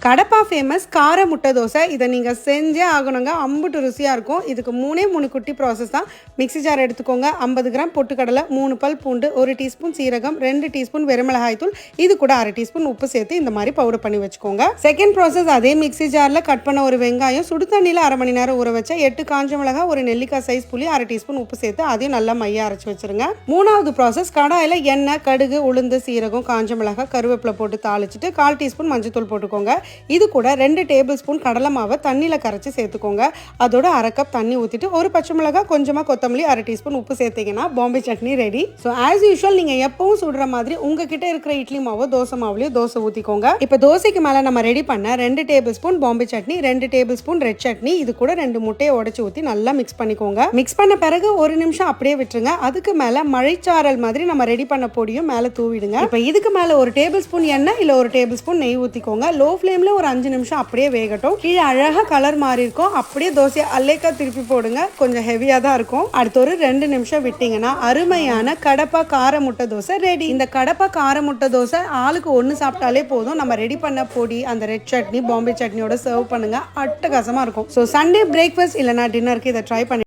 Kadapa famous கார முட்டை தோசை. இதை நீங்கள் செஞ்சே ஆகணுங்க. அம்புட்டு ருசியாக இருக்கும். இதுக்கு 3 குட்டி ப்ராசஸ் தான். மிக்ஸி ஜார் எடுத்துக்கோங்க. 50 கிராம் பொட்டுக்கடலை, 3 பல் பூண்டு, 1 டீஸ்பூன் சீரகம், 2 டீஸ்பூன் வெறுமிளகாய் தூள், இது கூட 1/2 டீஸ்பூன் உப்பு சேர்த்து இந்த மாதிரி பவுடர் பண்ணி வச்சுக்கோங்க. செகண்ட் ப்ராசஸ், அதே மிக்ஸி ஜாரில் கட் பண்ண ஒரு வெங்காயம், சுடு தண்ணியில் 1/2 மணி நேரம் ஊற வச்ச 8 காஞ்ச மிளகாய், ஒரு நெல்லிக்காய் சைஸ் புளி, 1/2 டீஸ்பூன் உப்பு சேர்த்து அதையும் நல்லா மைய அரைச்சி வச்சிருங்க. மூணாவது ப்ராசஸ், கடாயில் எண்ணெய், கடுகு, உளுந்து, சீரகம், காஞ்ச மிளகாய், கருவேப்பிலை போட்டு தாளிச்சிட்டு 1/4 டீஸ்பூன் மஞ்சள் போட்டுக்கோங்க. இது கூட 2 டேபிள் ஸ்பூன் கடலை மாவை தண்ணியில் கரைச்சி சேர்த்துக்கோங்க. அதோட 1/2 கப் தண்ணி ஊற்றிட்டு ஒரு பச்சை மிளகாய், கொஞ்சமாக கொத்தமல்லி, 1/2 டீஸ்பூன் உப்பு சேர்த்தீங்கன்னா Bombay chutney ready. So as usual நீங்கள் எப்பவும் சுடுற மாதிரி உங்ககிட்ட இருக்கிற இட்லி மாவோ தோசை மாவுலையோ தோசை ஊற்றிக்கோங்க. இப்போ தோசைக்கு மேலே நம்ம ரெடி பண்ண 2 table spoon Bombay chutney, 2 table spoon red chutney, இது கூட 2 முட்டையை உடைச்சு ஊற்றி நல்லா மிக்ஸ் பண்ணிக்கோங்க. மிக்ஸ் பண்ண பிறகு 1 நிமிஷம் அப்படியே விட்டுருங்க. அதுக்கு மேலே மழைச்சாரல் மாதிரி நம்ம ரெடி பண்ண பொடியும் மேலே தூவிடுங்க. இப்போ இதுக்கு மேலே 1 டேபிள் ஸ்பூன் எண்ணெய் இல்லை 1 டேபிள் ஸ்பூன் நெய் ஊற்றிக்கோங்க. லோ ஃப்ளேமில் ஒரு 5 நிமிஷம் அப்படியே வேகட்டும். கீழே அழகாக கலர் மாறி இருக்கும். அப்படியே தோசையை அல்லேக்கா திருப்பி போடுங்க. கொஞ்சம் ஹெவியாக தான் இருக்கும். அடுத்து ஒரு 2 நிமிஷம் விட்டீங்கன்னா அருமையான கடப்பா கார முட்டை தோசை ரெடி. இந்த கடப்பா கார முட்டை தோசை ஆளுக்கு 1 சாப்பிட்டாலே போதும். நம்ம ரெடி பண்ண பொடி அந்த ரெட் சட்னி பாம்பே சட்னியோட சர்வ் பண்ணுங்க. அட்டகாசமாக இருக்கும். ஸோ சண்டே பிரேக்ஃபாஸ்ட் இல்லைனா டின்னருக்கு இதை ட்ரை பண்ணி